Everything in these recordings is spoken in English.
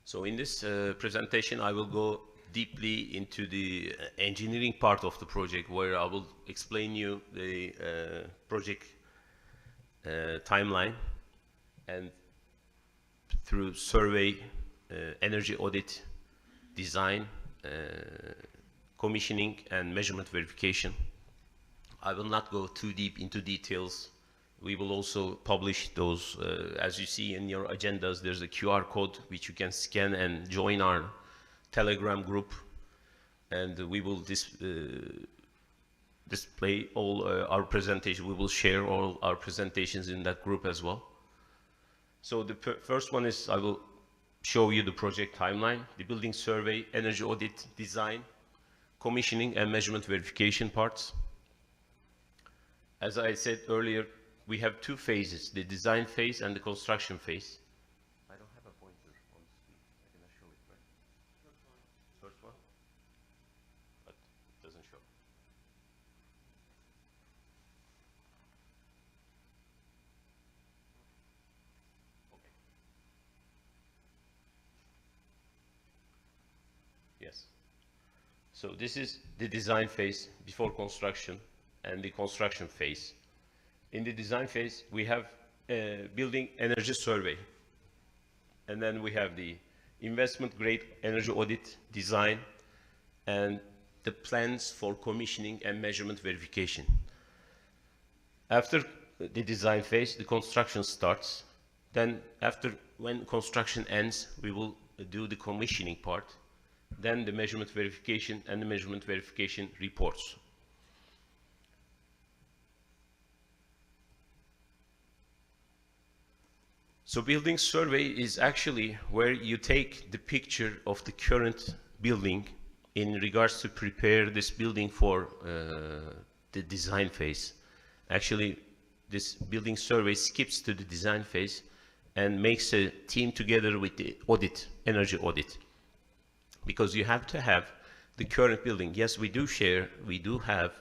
So in this presentation, I will go deeply into the engineering part of the project, where I will explain you the project timeline, and through survey, energy audit, design, commissioning, and measurement verification. I will not go too deep into details. We will also publish those, as you see in your agendas, there's a QR code which you can scan and join our Telegram group, and we will display all our presentations. We will share all our presentations in that group as well. So the first one is, I will show you the project timeline, the building survey, energy audit, design, commissioning, and measurement verification parts. As I said earlier, we have two phases, the design phase and the construction phase. I don't have a pointer on the screen. I cannot show it, right? First one? But it doesn't show. Okay. Yes. So this is the design phase before construction and the construction phase. In the design phase, we have a building energy survey, and then we have the investment grade energy audit, design, and the plans for commissioning and measurement verification. After the design phase, the construction starts. Then when construction ends, we will do the commissioning part, then the measurement verification and the measurement verification reports. So building survey is actually where you take the picture of the current building in regards to prepare this building for the design phase. Actually, this building survey skips to the design phase and makes a team together with the audit, energy audit. Because you have to have the current building. Yes, we do have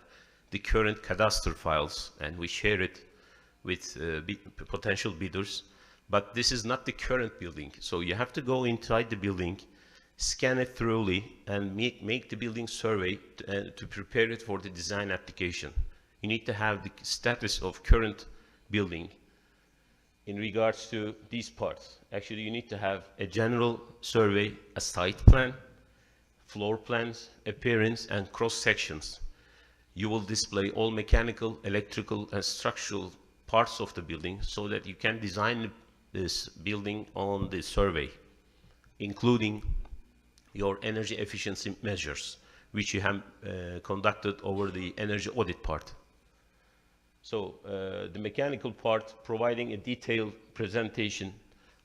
the current cadastre files, and we share it with potential bidders. But this is not the current building. So you have to go inside the building, scan it thoroughly, and make the building survey to prepare it for the design application. You need to have the status of current building in regards to these parts. Actually, you need to have a general survey, a site plan, floor plans, appearance, and cross sections. You will display all mechanical, electrical, and structural parts of the building so that you can design this building on the survey, including your energy efficiency measures, which you have conducted over the energy audit part. So the mechanical part, providing a detailed presentation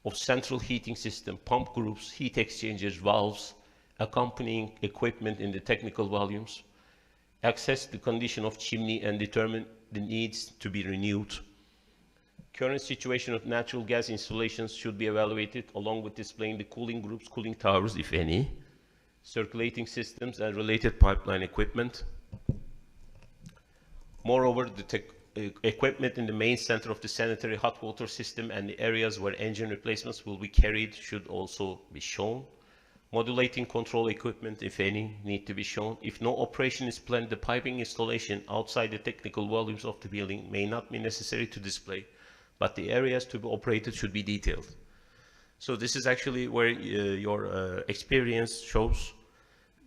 of central heating system, pump groups, heat exchangers, valves, accompanying equipment in the technical volumes, assess the condition of chimney and determine the needs to be renewed. Current situation of natural gas installations should be evaluated, along with displaying the cooling groups, cooling towers, if any, circulating systems, and related pipeline equipment. Moreover, the equipment in the main center of the sanitary hot water system and the areas where engine replacements will be carried should also be shown. Modulating control equipment, if any, need to be shown. If no operation is planned, the piping installation outside the technical volumes of the building may not be necessary to display, but the areas to be operated should be detailed. So this is actually where your experience shows.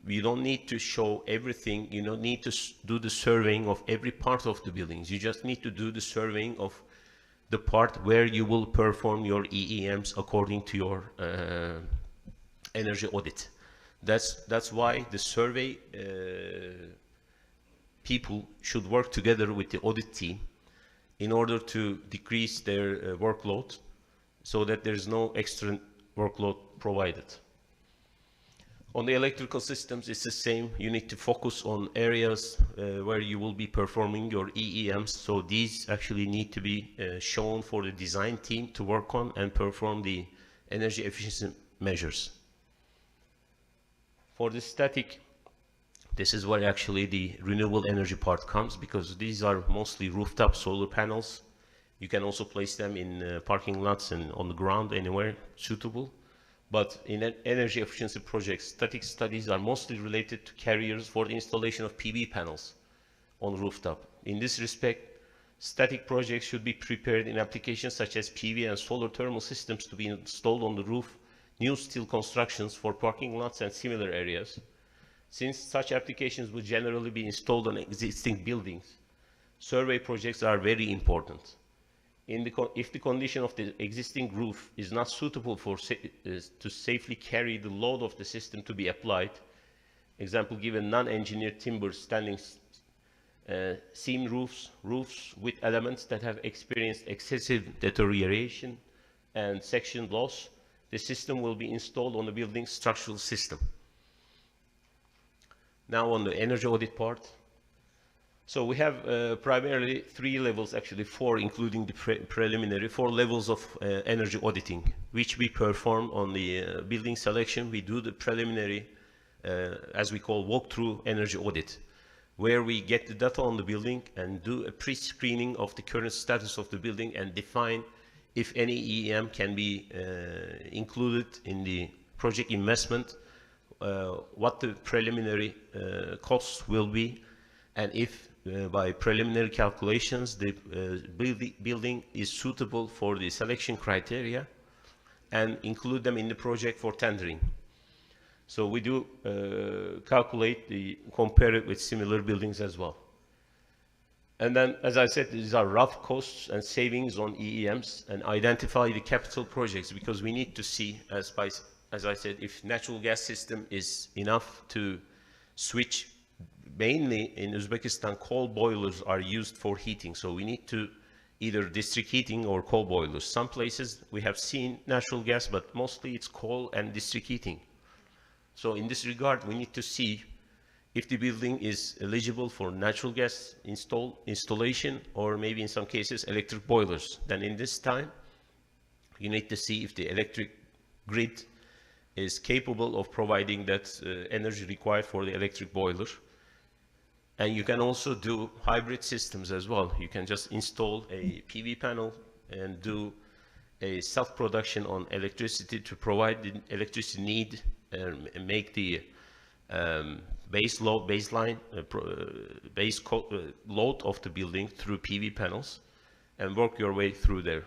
You don't need to show everything. You don't need to do the surveying of every part of the buildings. You just need to do the surveying of the part where you will perform your EEMs according to your energy audit. That's why the survey people should work together with the audit team in order to decrease their workload, so that there's no extra workload provided. On the electrical systems, it's the same. You need to focus on areas where you will be performing your EEMs. So these actually need to be shown for the design team to work on and perform the energy efficiency measures. For the static, this is where actually the renewable energy part comes, because these are mostly rooftop solar panels. You can also place them in parking lots and on the ground, anywhere suitable. But in energy efficiency projects, static studies are mostly related to carriers for the installation of PV panels on rooftop. In this respect, static projects should be prepared in applications such as PV and solar thermal systems to be installed on the roof, new steel constructions for parking lots and similar areas. Since such applications will generally be installed on existing buildings, survey projects are very important. If the condition of the existing roof is not suitable to safely carry the load of the system to be applied, example given non-engineered timber standing seam roofs, roofs with elements that have experienced excessive deterioration and section loss, the system will be installed on the building's structural system. Now on the energy audit part. So we have primarily 3 levels, actually 4, including the preliminary, 4 levels of energy auditing, which we perform on the building selection. We do the preliminary, as we call, walkthrough energy audit, where we get the data on the building and do a pre-screening of the current status of the building and define if any EEM can be included in the project investment, what the preliminary costs will be, and if by preliminary calculations the building is suitable for the selection criteria, and include them in the project for tendering. So we do compare it with similar buildings as well. And then, as I said, these are rough costs and savings on EEMs, and identify the capital projects, because we need to see, as I said, if natural gas system is enough to switch. Mainly in Uzbekistan, coal boilers are used for heating, so we need to either district heating or coal boilers. Some places we have seen natural gas, but mostly it's coal and district heating. So in this regard, we need to see if the building is eligible for natural gas installation, or maybe in some cases electric boilers. Then in this time, you need to see if the electric grid is capable of providing that energy required for the electric boiler. And you can also do hybrid systems as well. You can just install a PV panel and do a self-production on electricity to provide the electricity need and make the base load of the building through PV panels, and work your way through there.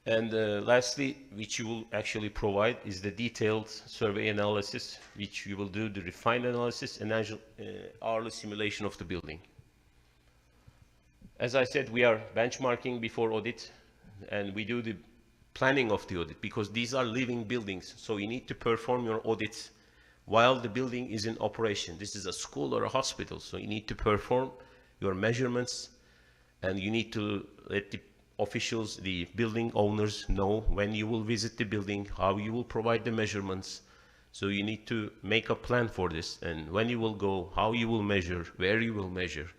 And lastly, which you will actually provide, is the detailed survey analysis, which you will do the refined analysis and hourly simulation of the building. As I said, we are benchmarking before audit, and we do the planning of the audit, because these are living buildings. So you need to perform your audits while the building is in operation. This is a school or a hospital, so you need to perform your measurements, and you need to let the officials, the building owners, know when you will visit the building, how you will provide the measurements. So you need to make a plan for this, and when you will go, how you will measure, where you will measure.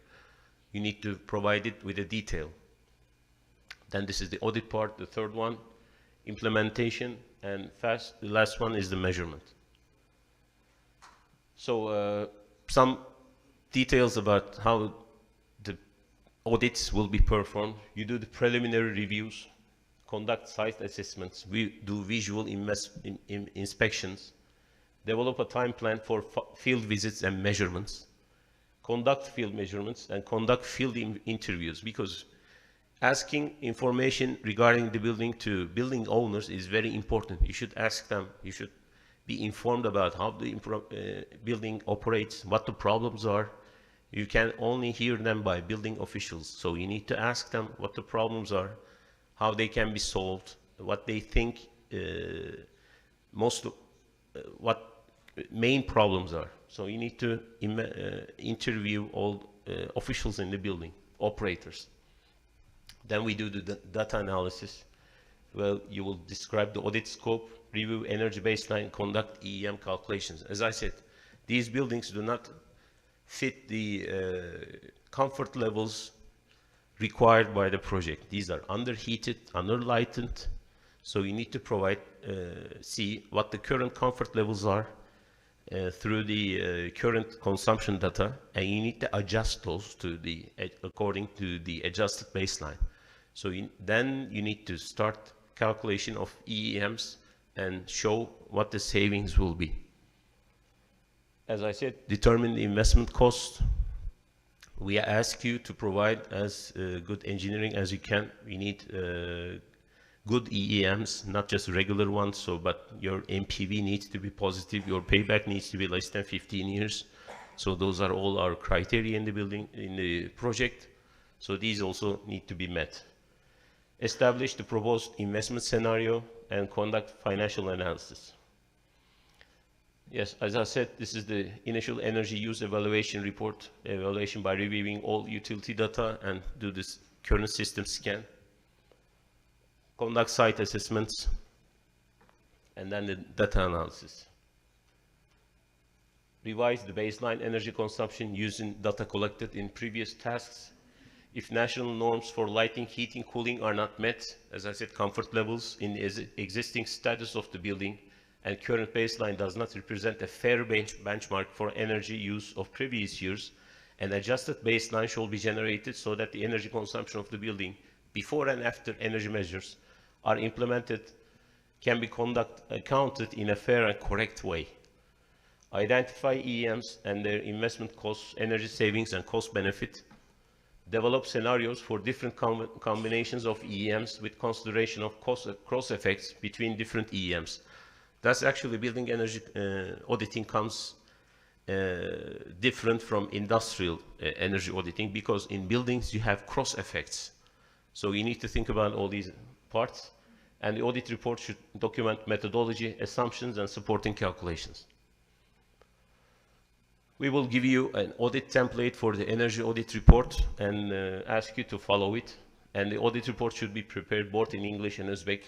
You need to provide it with a detail. Then this is the audit part, the third one, implementation, and the last one is the measurement. So some details about how the audits will be performed. You do the preliminary reviews, conduct site assessments, we do visual inspections, develop a time plan for field visits and measurements, conduct field measurements, and conduct field interviews, because asking information regarding the building to building owners is very important. You should ask them, you should be informed about how the building operates, what the problems are. You can only hear them by building officials. So you need to ask them what the problems are, how they can be solved, what they think what main problems are. So you need to interview all officials in the building, operators. Then we do the data analysis. Well, you will describe the audit scope, review energy baseline, conduct EEM calculations. As I said, these buildings do not fit the comfort levels required by the project. These are underheated, underlightened, so you need to provide, see what the current comfort levels are through the current consumption data, and you need to adjust those to according to the adjusted baseline. So then you need to start calculation of EEMs and show what the savings will be. As I said, determine the investment cost. We ask you to provide as good engineering as you can. We need good EEMs, not just regular ones. So, but your MPV needs to be positive. Your payback needs to be less than 15 years. So those are all our criteria in the building, in the project. So these also need to be met. Establish the proposed investment scenario and conduct financial analysis. Yes, as I said, this is the initial energy use evaluation report, evaluation by reviewing all utility data and do this current system scan. Conduct site assessments, and then the data analysis. Revise the baseline energy consumption using data collected in previous tasks. If national norms for lighting, heating, cooling are not met, as I said, comfort levels in the existing status of the building and current baseline does not represent a fair benchmark for energy use of previous years, an adjusted baseline shall be generated so that the energy consumption of the building before and after energy measures are implemented can be counted in a fair and correct way. Identify EEMs and their investment costs, energy savings and cost benefit. Develop scenarios for different combinations of EEMs with consideration of cross effects between different EEMs. That's actually building energy auditing comes different from industrial energy auditing, because in buildings you have cross effects. So you need to think about all these parts, and the audit report should document methodology, assumptions, and supporting calculations. We will give you an audit template for the energy audit report and ask you to follow it. And the audit report should be prepared both in English and Uzbek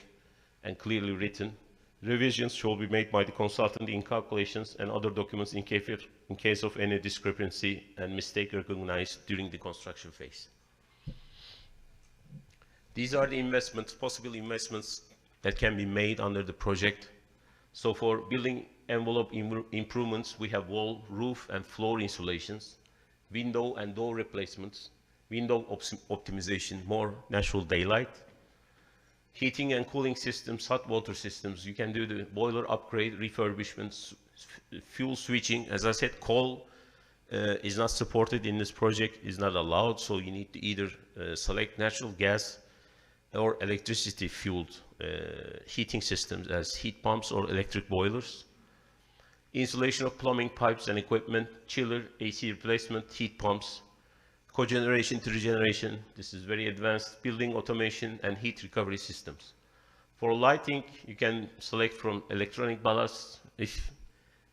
and clearly written. Revisions shall be made by the consultant in calculations and other documents in case of any discrepancy and mistake recognized during the construction phase. These are the investments, possible investments that can be made under the project. So for building envelope improvements, we have wall, roof, and floor insulations, window and door replacements, window optimization, more natural daylight, heating and cooling systems, hot water systems. You can do the boiler upgrade, refurbishments, fuel switching. As I said, coal is not supported in this project, is not allowed, so you need to either select natural gas or electricity fueled heating systems as heat pumps or electric boilers. Installation of plumbing pipes and equipment, chiller, AC replacement, heat pumps, cogeneration to regeneration. This is very advanced. Building automation and heat recovery systems. For lighting, you can select from electronic ballasts if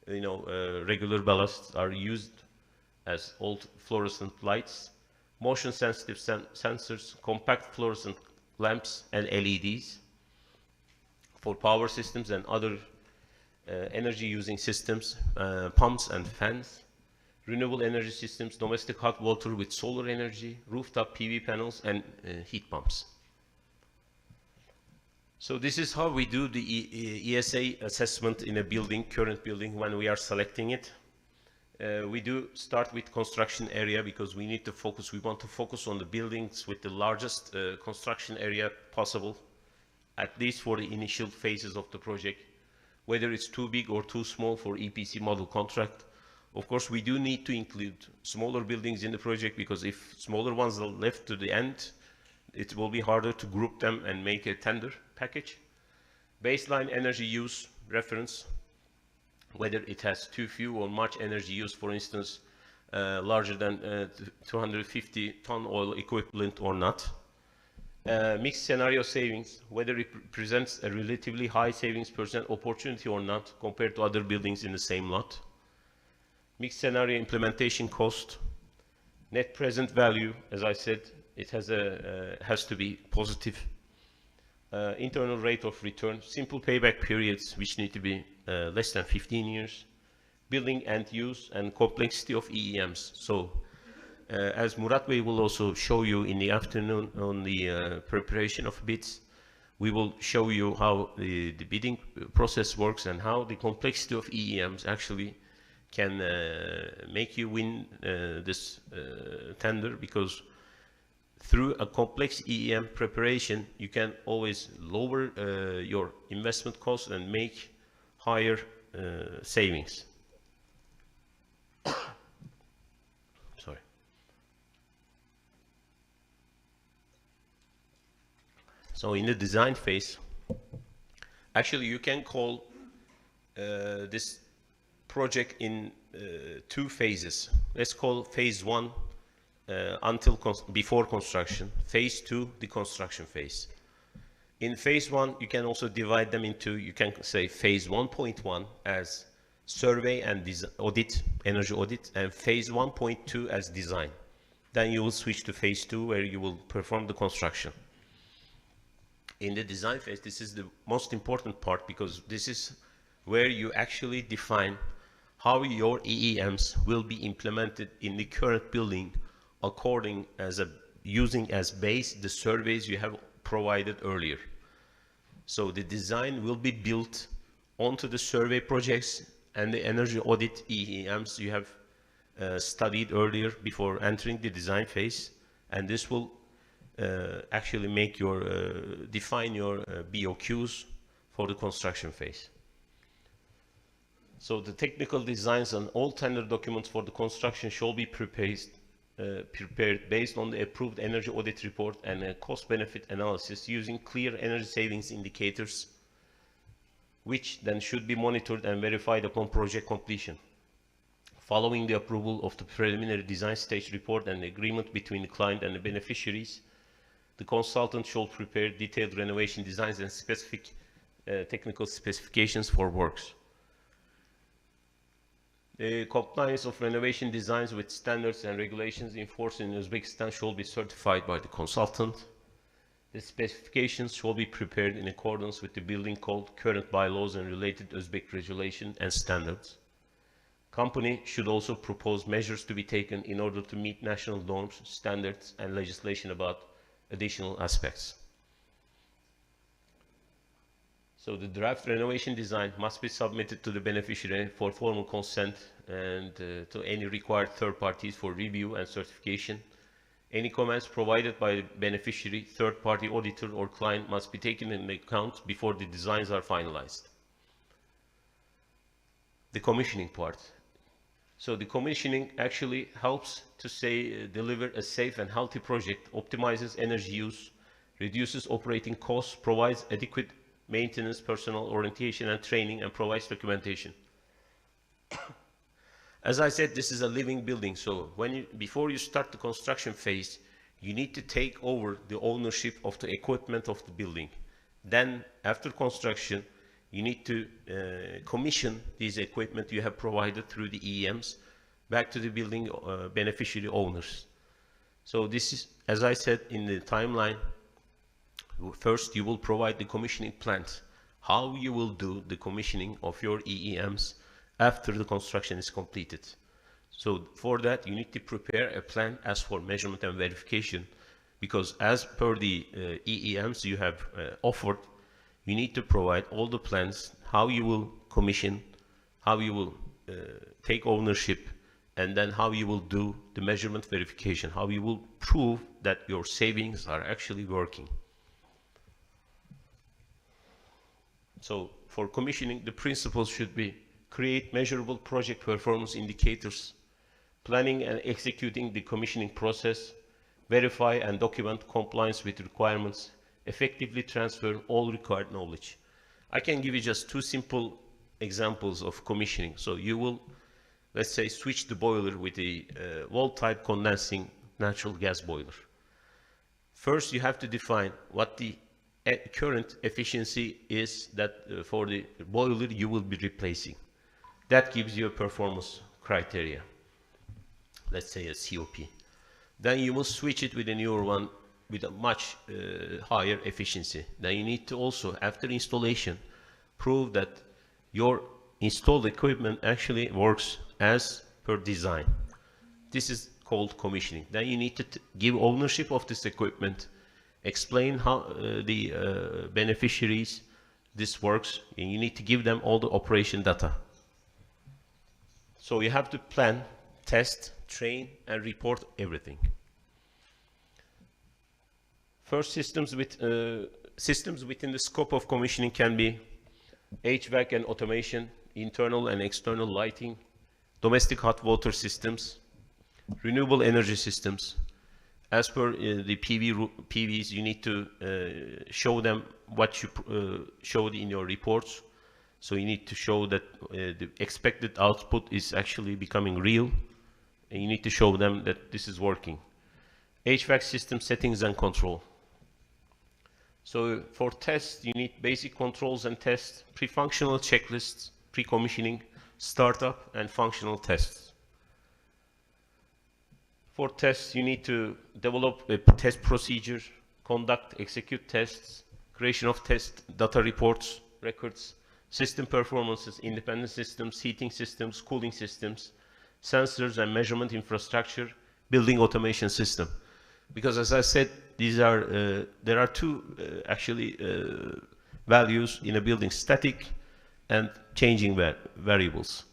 regular ballasts are used as old fluorescent lights, motion sensitive sensors, compact fluorescent lamps, and LEDs. For power systems and other energy using systems, pumps and fans, renewable energy systems, domestic hot water with solar energy, rooftop PV panels, and heat pumps. So this is how we do the ESA assessment in a building, current building, when we are selecting it. We do start with construction area because we need to focus, we want to focus on the buildings with the largest construction area possible, at least for the initial phases of the project, whether it's too big or too small for EPC model contract. Of course, we do need to include smaller buildings in the project because if smaller ones are left to the end, it will be harder to group them and make a tender package. Baseline energy use reference, whether it has too few or much energy use, for instance, larger than 250 ton oil equivalent or not. Mixed scenario savings, whether it presents a relatively high savings % opportunity or not compared to other buildings in the same lot. Mixed scenario implementation cost, net present value, as I said, it has to be positive. Internal rate of return, simple payback periods which need to be less than 15 years, building end use, and complexity of EEMs. So as Murat Bey will also show you in the afternoon on the preparation of bids, we will show you how the bidding process works and how the complexity of EEMs actually can make you win this tender, because through a complex EEM preparation, you can always lower your investment cost and make higher savings. Sorry. So in the design phase, actually you can call this project in two phases. Let's call phase one before construction, phase two, the construction phase. In phase one, you can also divide them into, you can say phase 1.1 as survey and audit, energy audit, and phase 1.2 as design. Then you will switch to phase two, where you will perform the construction. In the design phase, this is the most important part, because this is where you actually define how your EEMs will be implemented in the current building according using as base the surveys you have provided earlier. So the design will be built onto the survey projects and the energy audit EEMs you have studied earlier before entering the design phase, and this will actually make your define your BOQs for the construction phase. So the technical designs and all tender documents for the construction shall be prepared based on the approved energy audit report and a cost-benefit analysis using clear energy savings indicators, which then should be monitored and verified upon project completion. Following the approval of the preliminary design stage report and the agreement between the client and the beneficiaries, the consultant shall prepare detailed renovation designs and specific technical specifications for works. The compliance of renovation designs with standards and regulations enforced in Uzbekistan shall be certified by the consultant. The specifications shall be prepared in accordance with the building code, current bylaws, and related Uzbek regulation and standards. Company should also propose measures to be taken in order to meet national norms, standards, and legislation about additional aspects. So the draft renovation design must be submitted to the beneficiary for formal consent and to any required third parties for review and certification. Any comments provided by the beneficiary, third party auditor, or client must be taken into account before the designs are finalized. The commissioning part. So the commissioning actually helps to deliver a safe and healthy project, optimizes energy use, reduces operating costs, provides adequate maintenance, personnel orientation and training, and provides documentation. As I said, this is a living building, so before you start the construction phase, you need to take over the ownership of the equipment of the building. Then, after construction, you need to commission these equipment you have provided through the EEMs back to the building beneficiary owners. So this is, as I said in the timeline, first you will provide the commissioning plans, how you will do the commissioning of your EEMs after the construction is completed. So for that you need to prepare a plan as for measurement and verification, because as per the EEMs you have offered, you need to provide all the plans, how you will commission, how you will take ownership, and then how you will do the measurement verification, how you will prove that your savings are actually working. So for commissioning, the principles should be: create measurable project performance indicators, planning and executing the commissioning process, verify and document compliance with requirements, effectively transfer all required knowledge. I can give you just two simple examples of commissioning. So you will, let's say, switch the boiler with a wall-type condensing natural gas boiler. First, you have to define what the current efficiency is that for the boiler you will be replacing. That gives you a performance criteria, let's say a COP. Then you will switch it with a newer one with a much higher efficiency. Then you need to also, after installation, prove that your installed equipment actually works as per design. This is called commissioning. Then you need to give ownership of this equipment, explain how the beneficiaries this works, and you need to give them all the operation data. So you have to plan, test, train, and report everything. First, systems within the scope of commissioning can be HVAC and automation, internal and external lighting, domestic hot water systems, renewable energy systems. As per the PVs, you need to show them what you showed in your reports. So you need to show that the expected output is actually becoming real, and you need to show them that this is working. HVAC system settings and control. So for tests, you need basic controls and tests, pre-functional checklists, pre-commissioning, startup, and functional tests. For tests, you need to develop a test procedure, conduct, execute tests, creation of test data reports, records, system performances, independent systems, heating systems, cooling systems, sensors and measurement infrastructure, building automation system. Because as I said, these are there are two values in a building: static and changing variables.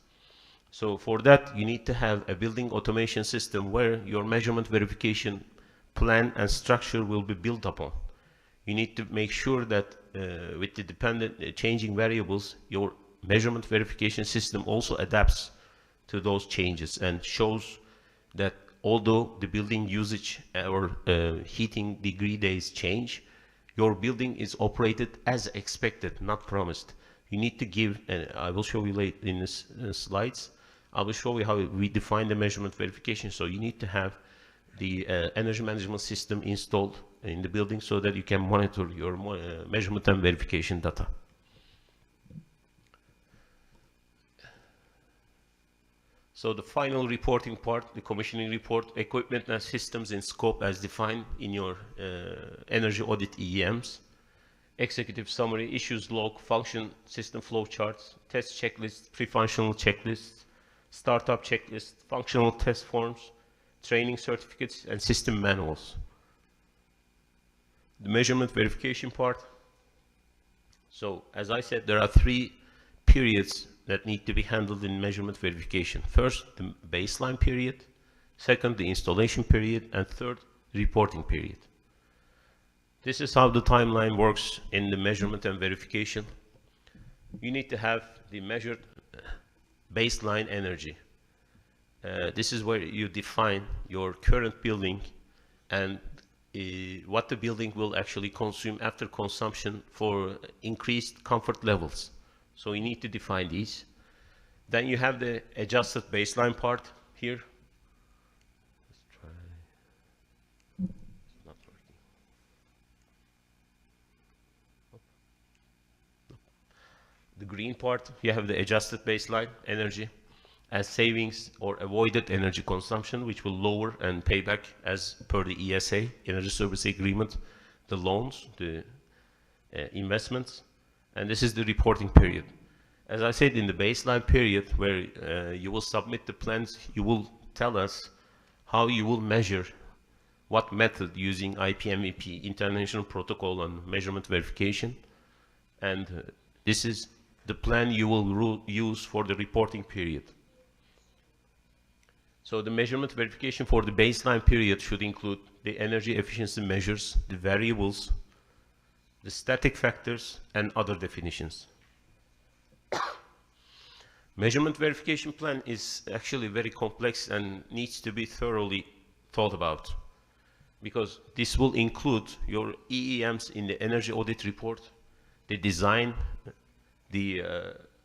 So for that, you need to have a building automation system where your measurement verification plan and structure will be built upon. You need to make sure that with the dependent changing variables, your measurement verification system also adapts to those changes and shows that although the building usage or heating degree days change, your building is operated as expected, not promised. You need to give, and I will show you later in this slides, I will show you how we define the measurement verification. So you need to have the energy management system installed in the building so that you can monitor your measurement and verification data. So the final reporting part, the commissioning report, equipment and systems in scope as defined in your energy audit EEMs, executive summary, issues log, function system flow charts, test checklists, pre-functional checklists, startup checklists, functional test forms, training certificates, and system manuals. The measurement verification part. So as I said, there are three periods that need to be handled in measurement verification. First, the baseline period. Second, the installation period. And third, the reporting period. This is how the timeline works in the measurement and verification. You need to have the measured baseline energy. This is where you define your current building and what the building will actually consume after consumption for increased comfort levels. So you need to define these. Then you have the adjusted baseline part here. Let's try. It's not working. Nope. The green part, you have the adjusted baseline energy as savings or avoided energy consumption, which will lower and pay back as per the ESA, Energy Service Agreement, the loans, the investments. And this is the reporting period. As I said, in the baseline period where you will submit the plans, you will tell us how you will measure what method using IPMVP, International Protocol on Measurement Verification. And this is the plan you will use for the reporting period. So the measurement verification for the baseline period should include the energy efficiency measures, the variables, the static factors, and other definitions. Measurement verification plan is actually very complex and needs to be thoroughly thought about, because this will include your EEMs in the energy audit report, the design, the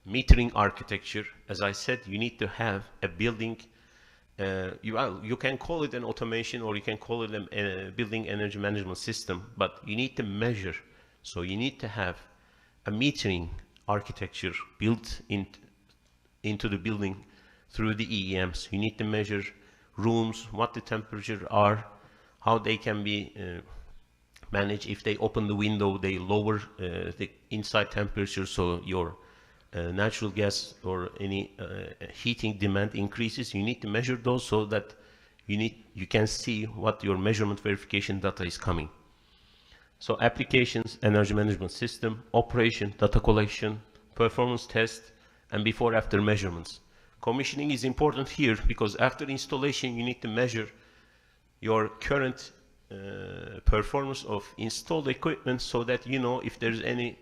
metering architecture. As I said, you need to have a building. You can call it an automation or you can call it a building energy management system, but you need to measure. So you need to have a metering architecture built into the building through the EEMs. You need to measure rooms, what the temperature are, how they can be managed. If they open the window, they lower the inside temperature, so your natural gas or any heating demand increases. You need to measure those so that you can see what your measurement verification data is coming. So applications, energy management system, operation, data collection, performance test, and before-after measurements. Commissioning is important here because after installation, you need to measure your current performance of installed equipment so that you know if there's any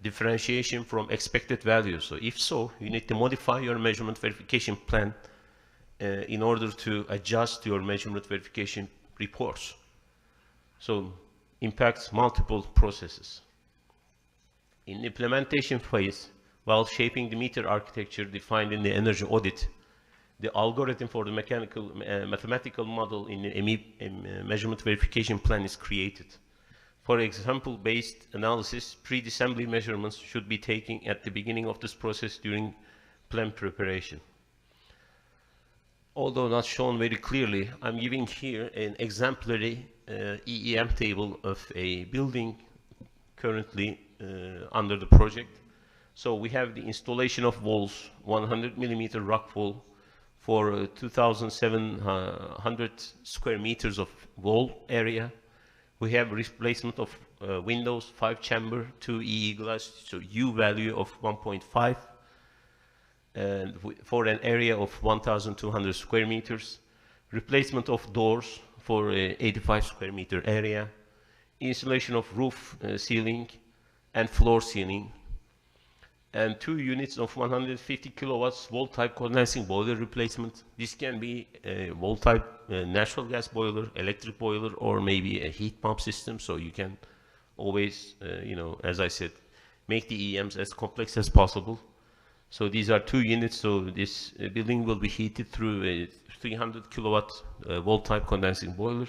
differentiation from expected values. So if so, you need to modify your measurement verification plan in order to adjust your measurement verification reports. So impacts multiple processes. In the implementation phase, while shaping the meter architecture defined in the energy audit, the algorithm for the mathematical model in the measurement verification plan is created. For example-based analysis, pre-assembly measurements should be taken at the beginning of this process during plan preparation. Although not shown very clearly, I'm giving here an exemplary EEM table of a building currently under the project. So we have the installation of walls, 100 millimeter rock wall for 2,700 square meters of wall area. We have replacement of windows, 5 chamber, 2 EE glass, so U value of 1.5, and for an area of 1,200 square meters. Replacement of doors for 85 square meter area. Installation of roof ceiling and floor ceiling. And 2 units of 150 kilowatts volt type condensing boiler replacement. This can be a volt type natural gas boiler, electric boiler, or maybe a heat pump system. So you can always, you know, as I said, make the EEMs as complex as possible. So these are 2 units. So this building will be heated through a 300 kilowatt volt type condensing boiler.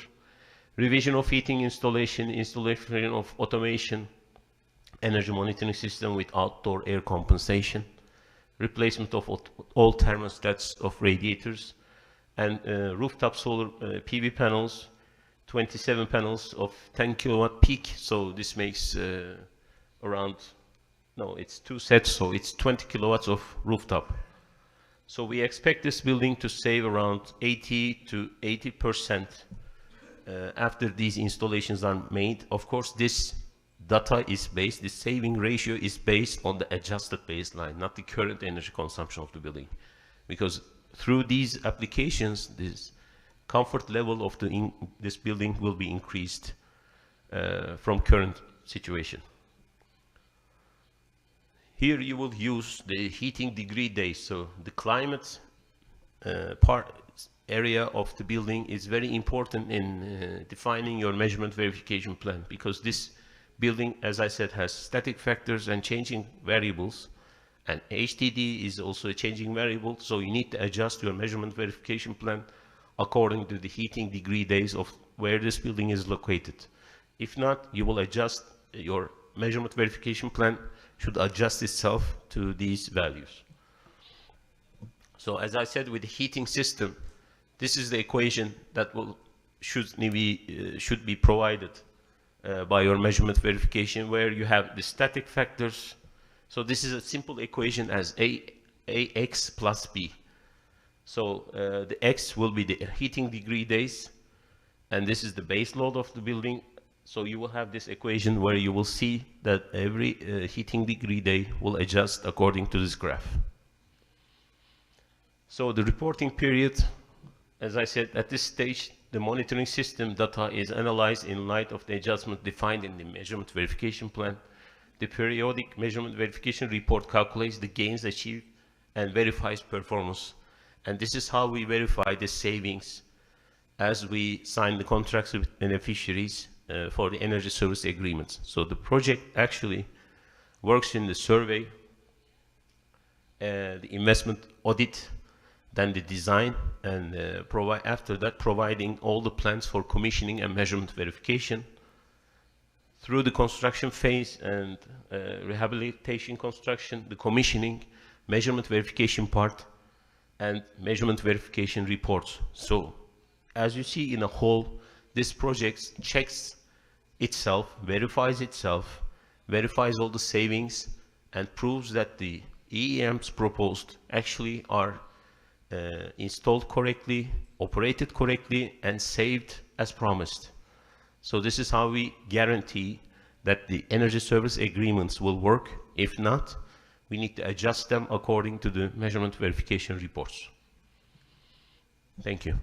Revision of heating installation, installation of automation, energy monitoring system with outdoor air compensation, replacement of all thermostats of radiators, and rooftop solar PV panels, 27 panels of 10 kilowatt peak. So this makes around, no, it's 2 sets, so it's 20 kilowatts of rooftop. So we expect this building to save around 80 to 80% after these installations are made. Of course, this data is based, the saving ratio is based on the adjusted baseline, not the current energy consumption of the building. Because through these applications, this comfort level of this building will be increased from current situation. Here you will use the heating degree days. So the climate area of the building is very important in defining your measurement verification plan, because this building, as I said, has static factors and changing variables, and HDD is also a changing variable, so you need to adjust your measurement verification plan according to the heating degree days of where this building is located. If not, you will adjust your measurement verification plan, should adjust itself to these values. So as I said, with the heating system, this is the equation that should be provided by your measurement verification, where you have the static factors. So this is a simple equation as AX plus B. So the X will be the heating degree days, and this is the base load of the building. So you will have this equation where you will see that every heating degree day will adjust according to this graph. So the reporting period, as I said, at this stage, the monitoring system data is analyzed in light of the adjustment defined in the measurement verification plan. The periodic measurement verification report calculates the gains achieved and verifies performance. And this is how we verify the savings as we sign the contracts with beneficiaries for the energy service agreements. So the project actually works in the survey, the investment audit, then the design, and after that providing all the plans for commissioning and measurement verification. Through the construction phase and rehabilitation construction, the commissioning, measurement verification part, and measurement verification reports. So as you see in a whole, this project checks itself, verifies all the savings, and proves that the EEMs proposed actually are installed correctly, operated correctly, and saved as promised. So this is how we guarantee that the energy service agreements will work. If not, we need to adjust them according to the measurement verification reports. Thank you.